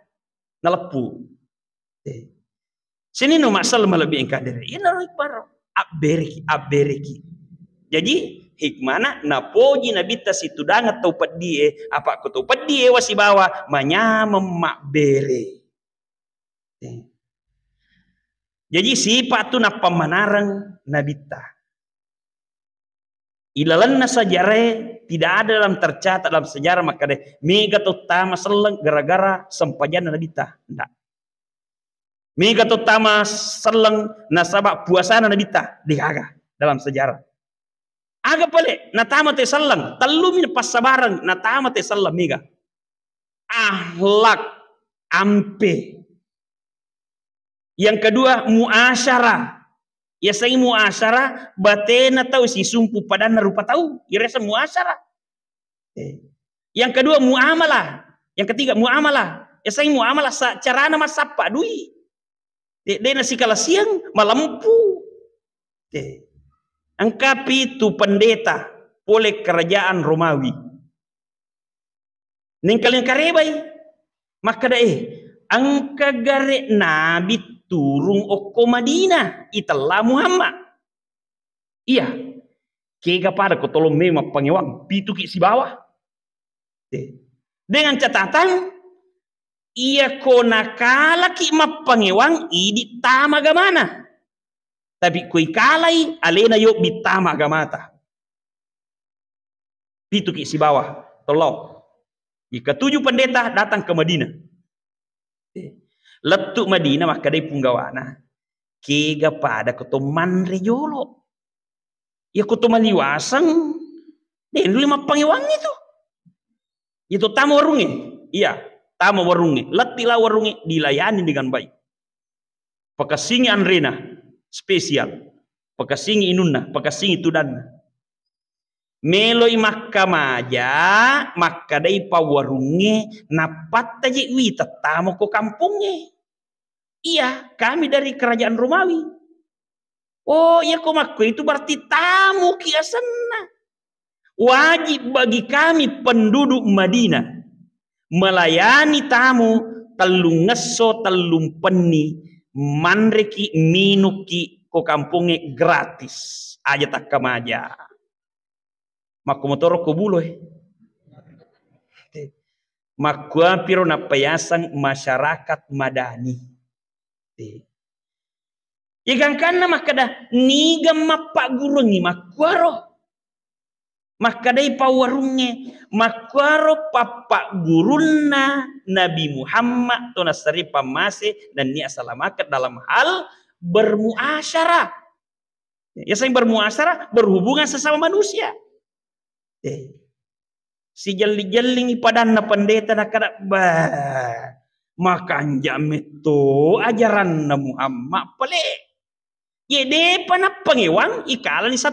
nalepu. Sini no masalah lebih engkadere. Ini narik paro abereki. Jadi hikmana napoji nabita situ dangat tau pedie apa ko tau pedie wasi bawa manyam mak bere. Jadi sifat tu na pemanarang nabita. Ilalan sejarah tidak ada dalam tercatat dalam sejarah maka deh mega utama seleng gara-gara sempajan nabita. Enggak. Mega utama seleng nasabak puasa nabita dihaga dalam sejarah. Agak pelik natama te seleng telumin pas sabarang natama te seleng mega. Ahlak ampe. Yang kedua muasyarah. Ya saya muasyarah batena tahu si sumpu padana rupa tahu. Iresa muasyarah. Yang kedua muamalah. Yang ketiga muamalah. Ya saya muamalah carana masapa dui. Dena si kala siang malampu. Angkapi itu pendeta oleh kerajaan Romawi. Ningkalin karebai. Maka angka gare nabi turung oko Madinah italah Muhammad. Iya. Kega pada kotolong memang pangewang pitu ki si bawah. Dengan catatan ia konakala ki mapangewang idi tamaga mana. Tapi kui kalai alena yok bitama gamata. Pitu ki si bawah. Tolong. Jika 7 pendeta datang ke Madinah. Letuk Madinah maka dari punggawana kega pada ketuman rejolo ya ketuman liwasang dan lima pangewang itu tamu warungi iya tamu warungi letila warungi dilayani dengan baik pakasingi anrena spesial pakasingi inunna pakasingi tudanna meloi makkamaja maka dai pawarunge napat taji wita tamu ko kampungnya. Iya, kami dari kerajaan Romawi. Oh, ya komakku itu berarti tamu kiasana. Wajib bagi kami penduduk Madinah melayani tamu telung ngeso telung peni manreki minuki ko kampungnya gratis. Aja tak kamaja. Makumotor ko buloh. Makua piro na payasang masyarakat madani. Ikan kana makada niga mapak gurungi makuaro. Makadai pawarunge makuaro papak gurunna Nabi Muhammad to nasari pamase dan ni asalamakat dalam hal bermuasyarah. Ya saya bermuasyarah berhubungan sesama manusia. Si jeli-jeling padanna pendeta nak kada makan jameto ajaran Muhammad pelik. Ye pana pengewang ikalan 1-0.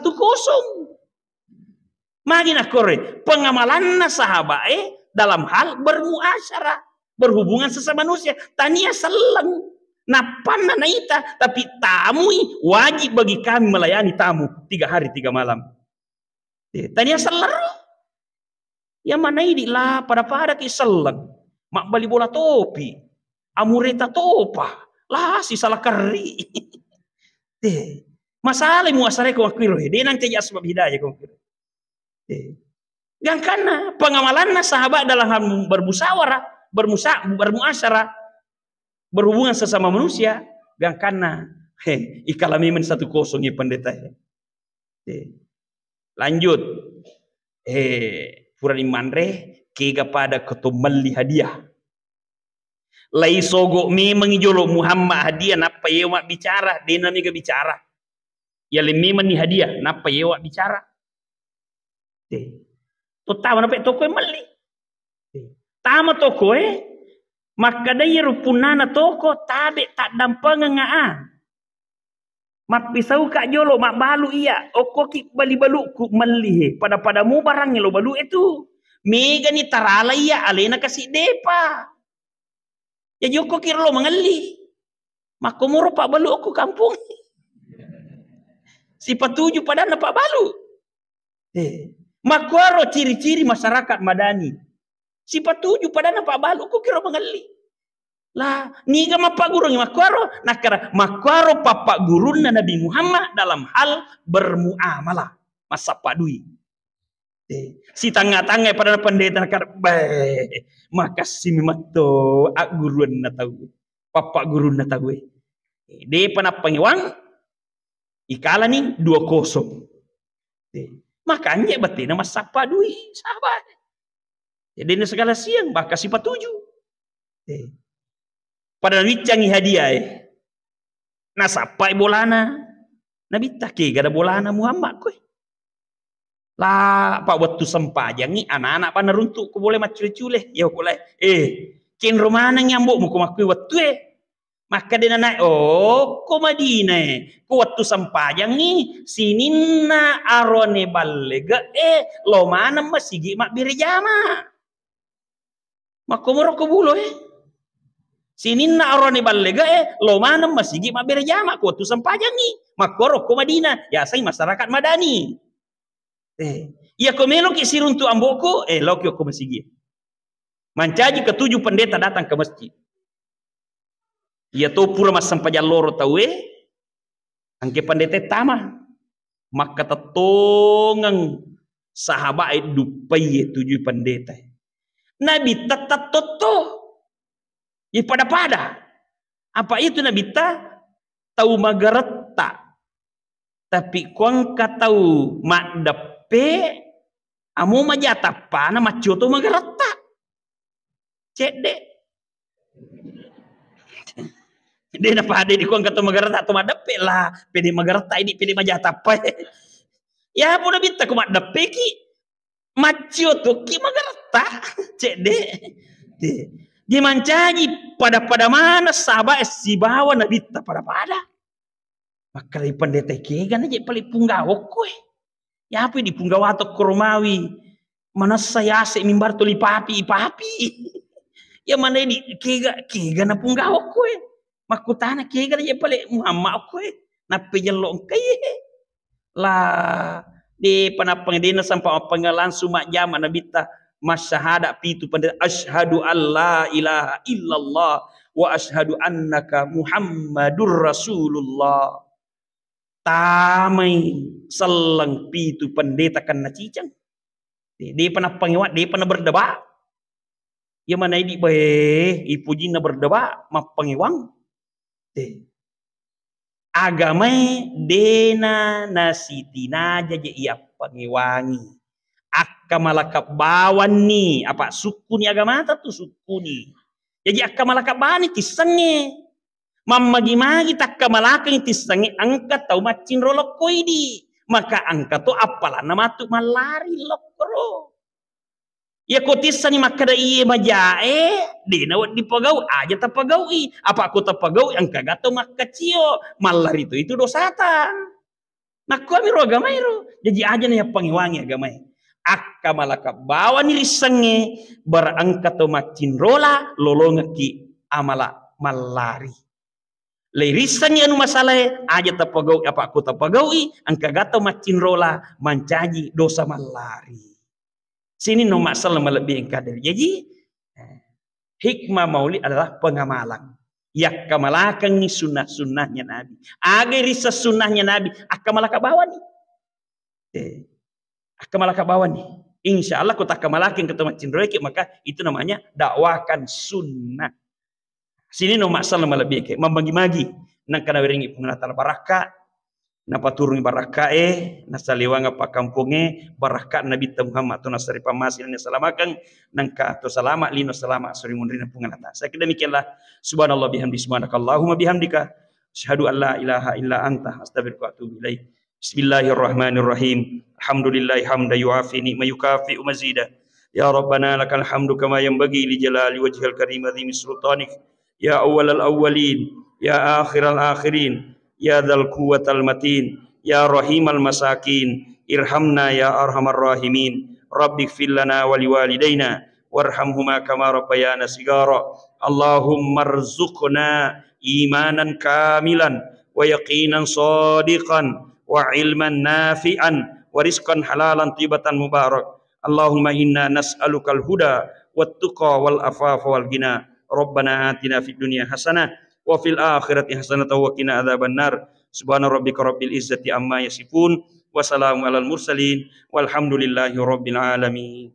Magina kore pengamalan sahabat dalam hal bermuasyarah berhubungan sesama manusia. Tania seleng napan naita tapi tamu wajib bagi kami melayani tamu 3 hari 3 malam. Tania seleng. Yang mana ini lah pada ki seleng. Mak bali bola topi. Amureta topa. Lah si salah keri. Masalah muasare ko akiro. Dia nang teja sebab hidayah ko akiro. Yang karena pengamalan sahabat dalam hal bermusyawarah, bermuasyarah, berhubungan sesama manusia. Yang karena ikalami men 1-0 ya pendeta. Lanjut. Puran imanre kega pada ketumali hadiah. Lai sogo memang ijolo Muhammad hadiah napa yewa bicara dena mega bicara. Ya le memang ni hadiah napa yewa bicara. To tahu napa toko mali. Tama toko maka daya rupunana toko tabe tak dampangan ngaa. Mat pisau kak jolo mak balu iya. Oko ki bali balu ku melihe pada padamu barangnya lo balu itu. Mega ni tarala iya alena kasih depa. Ya joko kira lo mengali. Makomoro pak balu aku kampung. Si patuju pada pak balu. Makwaro ciri-ciri masyarakat madani. Si patuju pada pak balu aku kira mengali. Lah, niga mapak guru ni makwaro, nakara makwaro papak guru na Nabi Muhammad dalam hal bermuamalah masa padui. Si tangga-tangga pada pendeta nakara, makasih mimato ak guru na tahu, papak guru na tahu. De panapangewang ikala ni 2-0. Makanya betina masa padui sahabat. Jadi ini segala siang bakal si patuju. Pada wicangi hadiah nasapai bolana nabi take gada bolana Muhammad koi lah pak waktu sempajangi anak-anak pana runtuk ko boleh macule-cule ya boleh kin romana nyambuk mo kumakui waktu maka dia naik ko Madinah ko waktu sempajangi sininna arone ballega lo mana masigi mak birjama makomoro ko bulo Sinin na arone ballega lo mana masigi mak berjama ko tu sampajangi makoro ko Madinah ya sai masyarakat madani ya ko melo ki siruntu amboko lo ki ko masigi mancaji ketujuh pendeta datang ke masjid ya to pura mas sampajan loro tawe angke pendeta tama maka tatongang sahabat dupai 7 pendeta nabi tatat toto ya pada-pada. Apa itu Nabi tahu magaretta. Tapi kuang tahu mak depe amu majata pana macoto magaretta. Cek dek. Dia napa ada di kuang kata magaretta atau mak depe lah. Pede magaretta ini pede majata pa. Ya pun Nabi tahu mak depe ki macoto ki magaretta. Cek dek. Dia mancaji pada mana sahabat si bawa Nabi pada maka dari pendeta kegan aja paling punggawok kue ya apa di punggawa atau Romawi mana saya asik mimbar tuli papi ya mana ini kegan na punggawok kue makutana kegan aja paling Muhammad kue nape jelong kaya lah di panapang dina sampai pengalan sumak zaman Nabi masyahada pitu pada asyhadu alla ilaha illallah wa asyhadu annaka Muhammadur Rasulullah tamai selang pitu pendeta kan cicang dia pernah pengiwat dia pernah berdebat ya mana ini ipuji na berdebat ma pengiwang agama dena nasitina jaje ia pengiwangi akka malakap bawan ni apa suku ni agama tu suku ni jadi akka malakap bani tisange mamagi-magi takka malaka ni tisange angkat tau macin rolok koidi maka angkat tu apalah nama tu malari lokro ya ko tisani maka da iye majae de na di pagau aja ta pagaui apa aku ta pagau angka gato makacio malari itu dosatan nak kami ro agama iro jadi aja nih pangiwangi agama akka malaka bawa ni risange berangkat to macin rola lolonga ki amala malari le risange anu masalah aja tapagau apa aku tapagaui angka gato macin rola mancaji dosa malari sini no masalah melebihi kadar jadi hikmah maulid adalah pengamalan yak kamalakan ni sunnah-sunnahnya Nabi agar risa sunnahnya Nabi akka malaka bawa ni Akamalaka bawa nih, insya Allah kota kamalakin ketemu cindroiki maka itu namanya dakwakan sunnah. Sini no masalah melebih membagi-magi, nang kana wiringi pengenatal baraka, napa turun baraka nasaliwanga pa kampunge baraka Nabi Muhammad tu nasari pamasil ni salamakan nangka to salama lino salama suri mundrina pengenata. Saya kira demikianlah subhanallah bihamdi subhanakallahumma bihamdika asyhadu an la ilaha illa anta astaghfiruka wa atubu ilaik. Bismillahirrahmanirrahim. Alhamdulillahi hamda yuafi ni'ma yukafi'u mazida. Ya Rabbana lakal hamdu kama yanbaghi li jalali wajhil karim azimi sultanik. Ya awwalal awwalin, ya akhiral akhirin. ya dzal quwwatal matin, ya rahimal masakin, irhamna ya arhamar rahimin. Rabbighfir lana wa liwalidayna warhamhuma kama rabbayana sigara. Allahumma rzuqna imanan kamilan wa yaqinan sadiqan wa ilman nafi'an wa rizqan halalan tibatan mubarak. Allahumma inna nas'alukal huda wat tuqa wal afafa wal ghina. Rabbana atina fid dunya hasanah wa fil akhirati hasanah wa qina adzabannar. Subhana rabbika rabbil izzati amma yasifun wa salamun alal mursalin walhamdulillahi rabbil alamin.